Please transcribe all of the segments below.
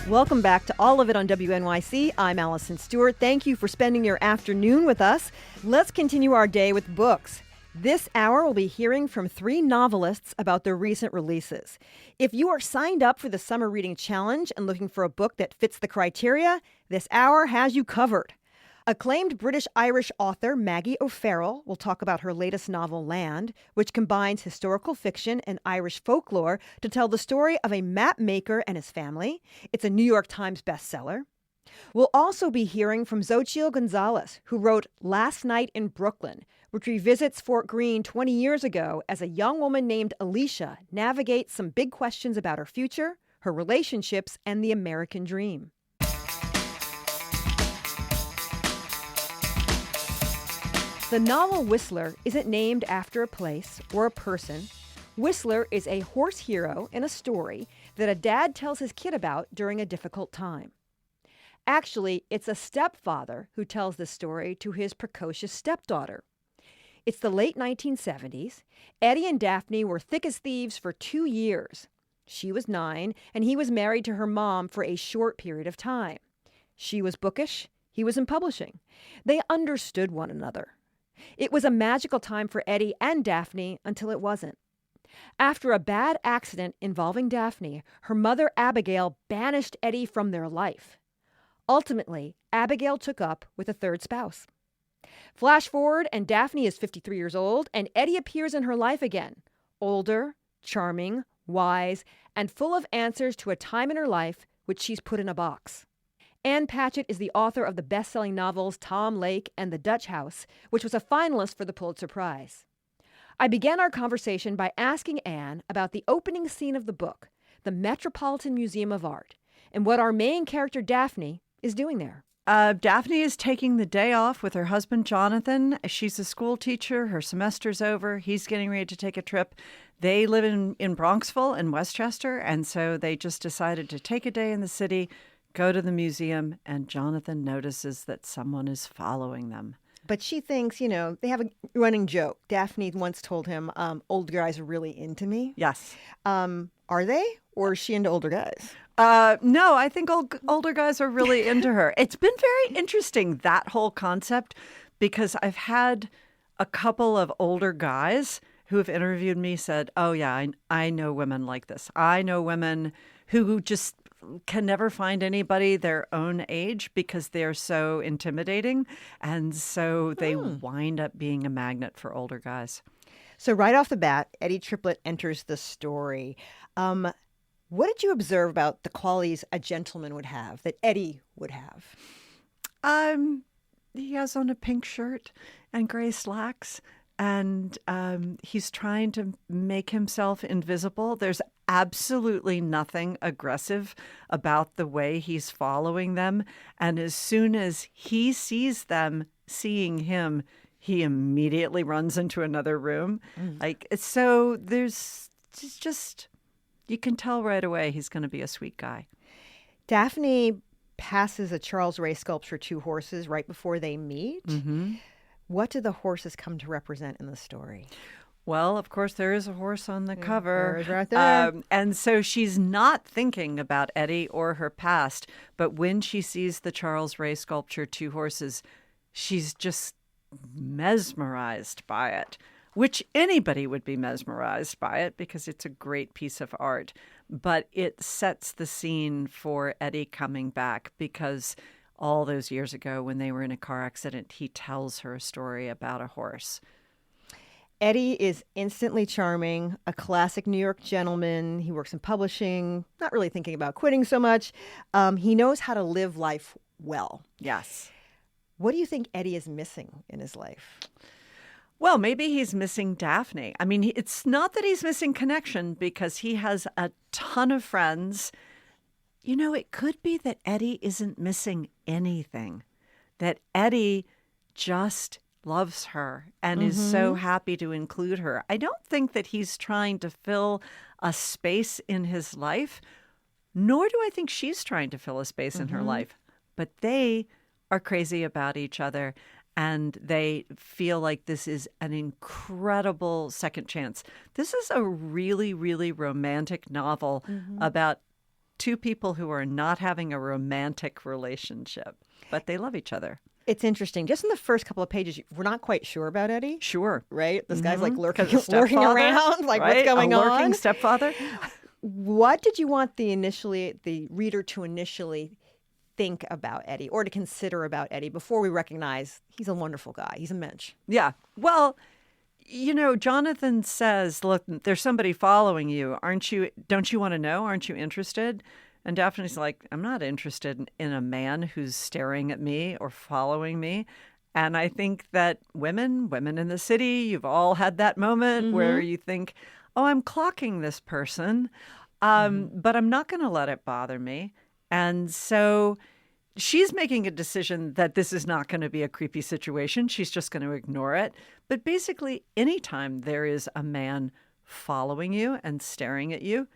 Welcome back to All of It on WNYC. I'm Allison Stewart. Thank you for spending your afternoon with us. Let's continue our day with books. This hour, we'll be hearing from 3 novelists about their recent releases. If you are signed up for the Summer Reading Challenge and looking for a book that fits the criteria, this hour has you covered. Acclaimed British-Irish author Maggie O'Farrell will talk about her latest novel, Land, which combines historical fiction and Irish folklore to tell the story of a map maker and his family. It's a New York Times bestseller. We'll also be hearing from Xochitl Gonzalez, who wrote Last Night in Brooklyn, which revisits Fort Greene 20 years ago as a young woman named Alicia navigates some big questions about her future, her relationships, and the American dream. The novel Whistler isn't named after a place or a person. Whistler is a horse hero in a story that a dad tells his kid about during a difficult time. Actually, it's a stepfather who tells the story to his precocious stepdaughter. It's the late 1970s. Eddie and Daphne were thick as thieves for 2 years. She was 9, and he was married to her mom for a short period of time. She was bookish, he was in publishing. They understood one another. It was a magical time for Eddie and Daphne until it wasn't. After a bad accident involving Daphne, her mother Abigail banished Eddie from their life. Ultimately, Abigail took up with a third spouse. Flash forward, and Daphne is 53 years old, and Eddie appears in her life again. Older, charming, wise, and full of answers to a time in her life which she's put in a box. Ann Patchett is the author of the best-selling novels Tom Lake and The Dutch House, which was a finalist for the Pulitzer Prize. I began our conversation by asking Ann about the opening scene of the book, the Metropolitan Museum of Art, and what our main character Daphne is doing there. Daphne is taking the day off with her husband, Jonathan. She's a school teacher. Her semester's over. He's getting ready to take a trip. They live in Bronxville in Westchester, and so they just decided to take a day in the city, go to the museum, and Jonathan notices that someone is following them. But she thinks, they have a running joke. Daphne once told him, older guys are really into me. Yes. Are they? Or is she into older guys? No, I think older guys are really into her. It's been very interesting, that whole concept, because I've had a couple of older guys who have interviewed me said, oh, yeah, I know women like this. I know women who just can never find anybody their own age because they're so intimidating. And so they wind up being a magnet for older guys. So right off the bat, Eddie Triplett enters the story. What did you observe about the qualities a gentleman would have, that Eddie would have? He has on a pink shirt and gray slacks, and he's trying to make himself invisible. There's absolutely nothing aggressive about the way he's following them. And as soon as he sees them seeing him, he immediately runs into another room. So there's just, you can tell right away he's going to be a sweet guy. Daphne passes a Charles Ray sculpture, Two Horses, right before they meet. Mm-hmm. What do the horses come to represent in the story? Well, of course, there is a horse on the cover. There is right there. And so she's not thinking about Eddie or her past, but when she sees the Charles Ray sculpture, Two Horses, she's just mesmerized by it, which anybody would be mesmerized by it because it's a great piece of art. But it sets the scene for Eddie coming back because all those years ago when they were in a car accident, he tells her a story about a horse. Eddie is instantly charming, a classic New York gentleman. He works in publishing, not really thinking about quitting so much. He knows how to live life well. Yes. What do you think Eddie is missing in his life? Well, maybe he's missing Daphne. I mean, it's not that he's missing connection because he has a ton of friends. It could be that Eddie isn't missing anything, that Eddie just loves her and is so happy to include her. I don't think that he's trying to fill a space in his life, nor do I think she's trying to fill a space in her life. But they are crazy about each other, and they feel like this is an incredible second chance. This is a really, really romantic novel about two people who are not having a romantic relationship, but they love each other. It's interesting. Just in the first couple of pages, we're not quite sure about Eddie. Sure. Right? This guy's like lurking, 'Cause the lurking stepfather, around, like right? what's going a on? lurking stepfather. What did you want the reader to initially think about Eddie or to consider about Eddie before we recognize he's a wonderful guy? He's a mensch. Yeah. Well, Jonathan says, look, there's somebody following you. Don't you want to know? Aren't you interested? And Daphne's like, I'm not interested in a man who's staring at me or following me. And I think that women in the city, you've all had that moment where you think, oh, I'm clocking this person, but I'm not going to let it bother me. And so she's making a decision that this is not going to be a creepy situation. She's just going to ignore it. But basically, anytime there is a man following you and staring at you,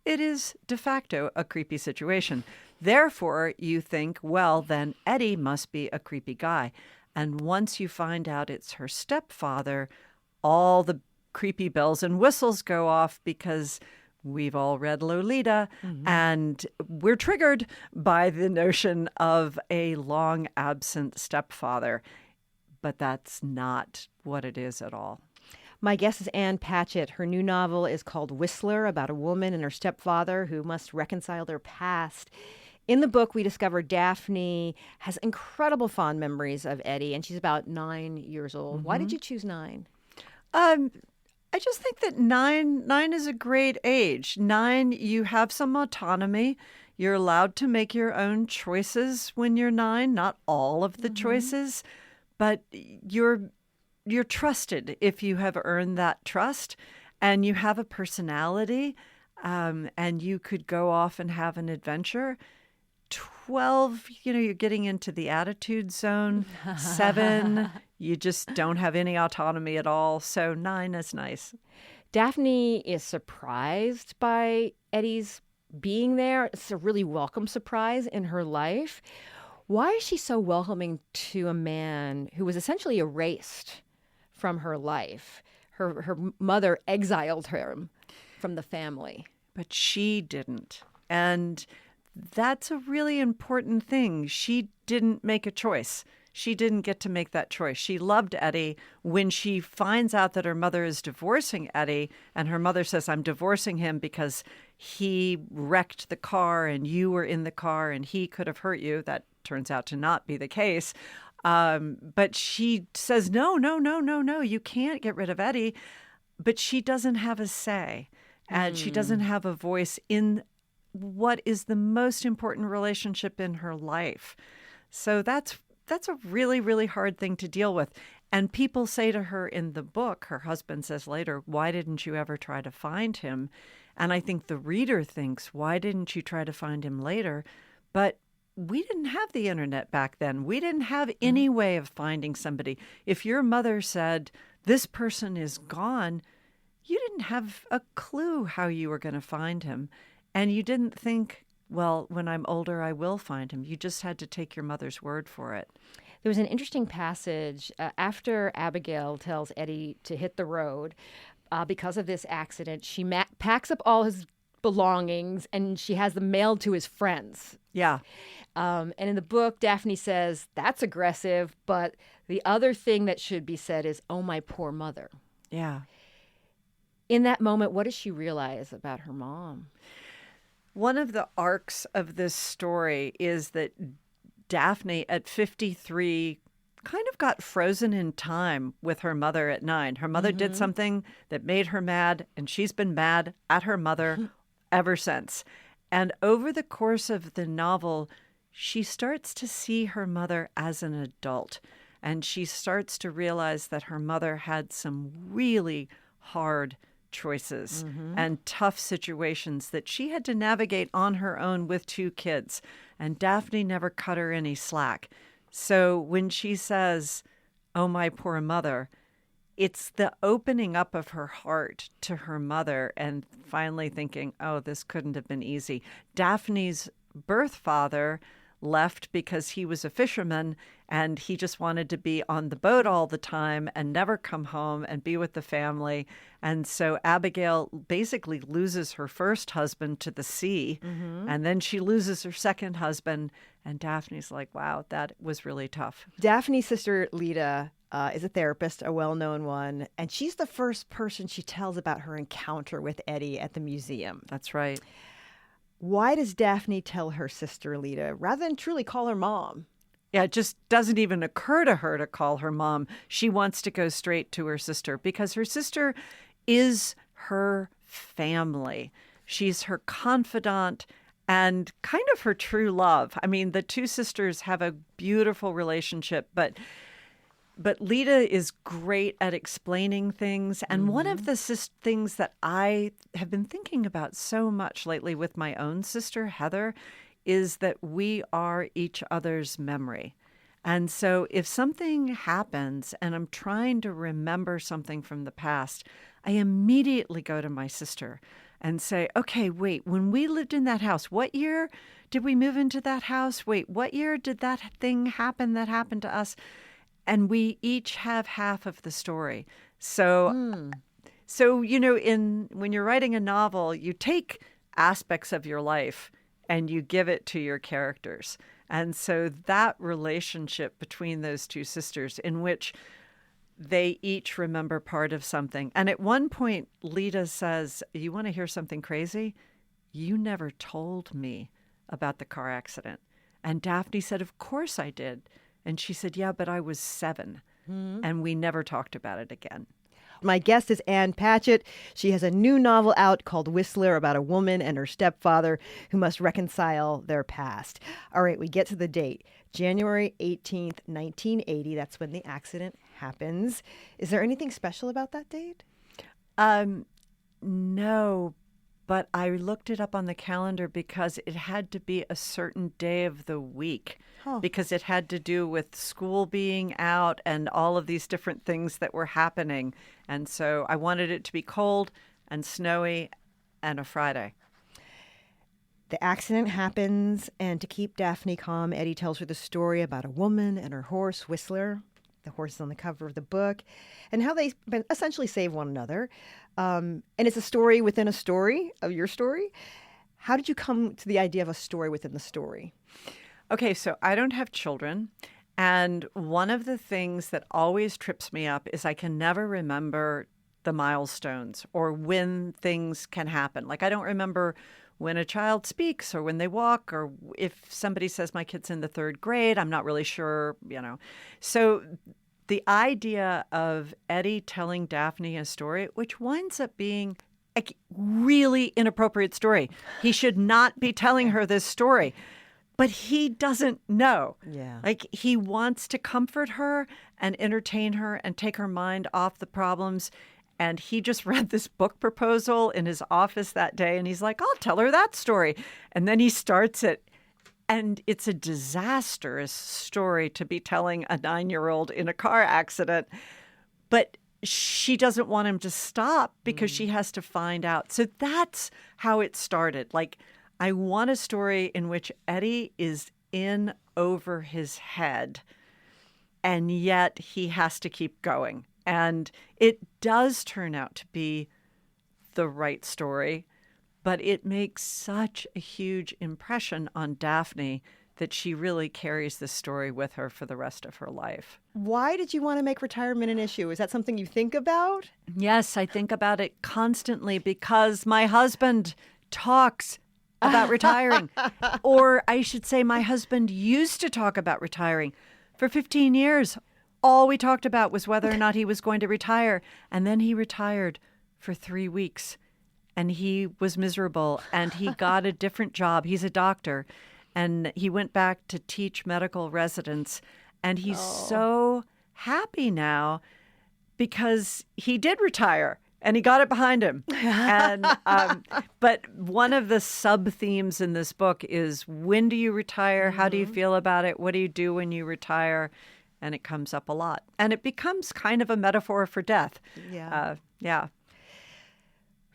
it is de facto a creepy situation. Therefore, you think, well, then Eddie must be a creepy guy. And once you find out it's her stepfather, all the creepy bells and whistles go off because we've all read Lolita and we're triggered by the notion of a long absent stepfather. But that's not what it is at all. My guest is Ann Patchett. Her new novel is called Whistler, about a woman and her stepfather who must reconcile their past. In the book, we discover Daphne has incredible fond memories of Eddie, and she's about 9 years old. Why did you choose 9? I just think that nine is a great age. 9, you have some autonomy. You're allowed to make your own choices when you're 9, not all of the choices, but you're trusted if you have earned that trust, and you have a personality, and you could go off and have an adventure. 12, you're getting into the attitude zone. 7, you just don't have any autonomy at all. So 9 is nice. Daphne is surprised by Eddie's being there. It's a really welcome surprise in her life. Why is she so welcoming to a man who was essentially erased from her life? Her mother exiled him from the family. But she didn't. And that's a really important thing. She didn't make a choice. She didn't get to make that choice. She loved Eddie. When she finds out that her mother is divorcing Eddie, and her mother says, I'm divorcing him because he wrecked the car and you were in the car and he could have hurt you. That turns out to not be the case. But she says, no, you can't get rid of Eddie. But she doesn't have a say, and she doesn't have a voice in what is the most important relationship in her life. So that's a really, really hard thing to deal with. And people say to her in the book, her husband says later, why didn't you ever try to find him? And I think the reader thinks, why didn't you try to find him later? But we didn't have the internet back then. We didn't have any way of finding somebody. If your mother said, this person is gone, you didn't have a clue how you were going to find him. And you didn't think, well, when I'm older, I will find him. You just had to take your mother's word for it. There was an interesting passage after Abigail tells Eddie to hit the road because of this accident. She packs up all his belongings and she has them mailed to his friends. Yeah. And in the book, Daphne says, that's aggressive. But the other thing that should be said is, oh, my poor mother. Yeah. In that moment, what does she realize about her mom? One of the arcs of this story is that Daphne at 53 kind of got frozen in time with her mother at 9. Her mother did something that made her mad, and she's been mad at her mother ever since. And over the course of the novel, she starts to see her mother as an adult, and she starts to realize that her mother had some really hard choices and tough situations that she had to navigate on her own with 2 kids. And Daphne never cut her any slack. So when she says, oh, my poor mother, it's the opening up of her heart to her mother and finally thinking, oh, this couldn't have been easy. Daphne's birth father left because he was a fisherman and he just wanted to be on the boat all the time and never come home and be with the family. And so Abigail basically loses her first husband to the sea, and then she loses her second husband. And Daphne's like, wow, that was really tough. Daphne's sister, Lita, is a therapist, a well-known one, and she's the first person she tells about her encounter with Eddie at the museum. That's right. Why does Daphne tell her sister, Lita, rather than truly call her mom? Yeah, it just doesn't even occur to her to call her mom. She wants to go straight to her sister because her sister is her family. She's her confidant and kind of her true love. I mean, the two sisters have a beautiful relationship, but Lita is great at explaining things. And one of the things that I have been thinking about so much lately with my own sister, Heather, is that we are each other's memory. And so if something happens and I'm trying to remember something from the past, I immediately go to my sister and say, okay, wait, when we lived in that house, what year did we move into that house? Wait, what year did that thing happen that happened to us? And we each have half of the story. So, when you're writing a novel, you take aspects of your life and you give it to your characters. And so that relationship between those two sisters in which they each remember part of something. And at one point, Lita says, you want to hear something crazy? You never told me about the car accident. And Daphne said, of course I did. And she said, yeah, but I was 7. And we never talked about it again. My guest is Ann Patchett. She has a new novel out called Whistler about a woman and her stepfather who must reconcile their past. All right, we get to the date. January 18th, 1980. That's when the accident happens. Is there anything special about that date? No, but I looked it up on the calendar because it had to be a certain day of the week. Because it had to do with school being out and all of these different things that were happening. And so I wanted it to be cold and snowy and a Friday. The accident happens, and to keep Daphne calm, Eddie tells her the story about a woman and her horse, Whistler. The horse is on the cover of the book, and how they essentially save one another. And it's a story within a story of your story. How did you come to the idea of a story within the story? Okay, so I don't have children. And one of the things that always trips me up is I can never remember the milestones or when things can happen. Like I don't remember when a child speaks or when they walk, or if somebody says my kid's in the 3rd grade, I'm not really sure, So the idea of Eddie telling Daphne a story, which winds up being a really inappropriate story. He should not be telling her this story. But he doesn't know. Yeah. Like he wants to comfort her and entertain her and take her mind off the problems. And he just read this book proposal in his office that day. And he's like, I'll tell her that story. And then he starts it. And it's a disastrous story to be telling a 9-year-old in a car accident. But she doesn't want him to stop because she has to find out. So that's how it started. Like, I want a story in which Eddie is in over his head, and yet he has to keep going. And it does turn out to be the right story, but it makes such a huge impression on Daphne that she really carries this story with her for the rest of her life. Why did you want to make retirement an issue? Is that something you think about? Yes, I think about it constantly because my husband talks about retiring. Or I should say my husband used to talk about retiring. For 15 years, all we talked about was whether or not he was going to retire. And then he retired for 3 weeks. And he was miserable. And he got a different job. He's a doctor. And he went back to teach medical residents. And he's so happy now because he did retire. And he got it behind him. And but one of the sub-themes in this book is, when do you retire? How do you feel about it? What do you do when you retire? And it comes up a lot. And it becomes kind of a metaphor for death.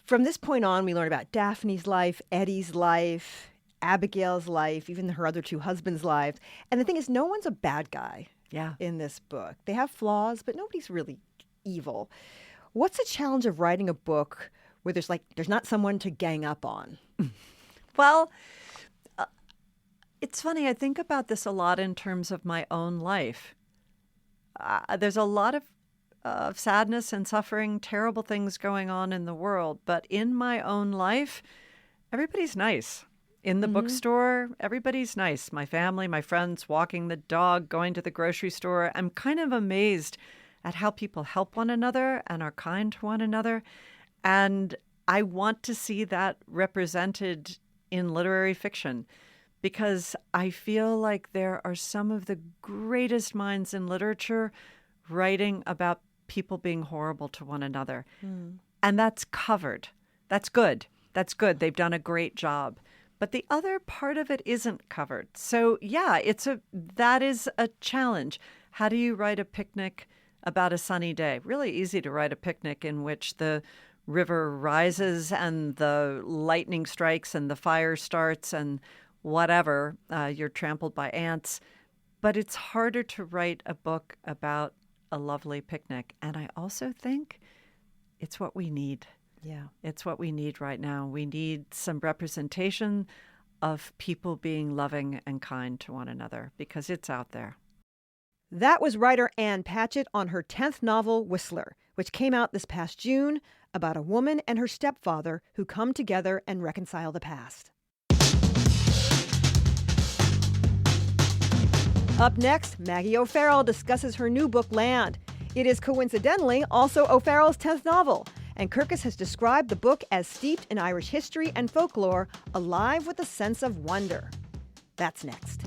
From this point on, we learn about Daphne's life, Eddie's life. Abigail's life, even her other two husbands' lives. And the thing is, no one's a bad guy Yeah. in this book. They have flaws, but nobody's really evil. What's the challenge of writing a book where there's not someone to gang up on? Well, it's funny. I think about this a lot in terms of my own life. There's a lot of sadness and suffering, terrible things going on in the world. But in my own life, everybody's nice. In the bookstore, everybody's nice. My family, my friends, walking the dog, going to the grocery store. I'm kind of amazed at how people help one another and are kind to one another. And I want to see that represented in literary fiction because I feel like there are some of the greatest minds in literature writing about people being horrible to one another. And that's covered. That's good. That's good. They've done a great job. But the other part of it isn't covered. So yeah, that is a challenge. How do you write a picnic about a sunny day? Really easy to write a picnic in which the river rises and the lightning strikes and the fire starts and whatever, you're trampled by ants. But it's harder to write a book about a lovely picnic. And I also think it's what we need. Yeah. It's what we need right now. We need some representation of people being loving and kind to one another because it's out there. That was writer Ann Patchett on her 10th novel, Whistler, which came out this past June, about a woman and her stepfather who come together and reconcile the past. Up next, Maggie O'Farrell discusses her new book, Land. It is coincidentally also O'Farrell's 10th novel, and Kirkus has described the book as steeped in Irish history and folklore, alive with a sense of wonder. That's next.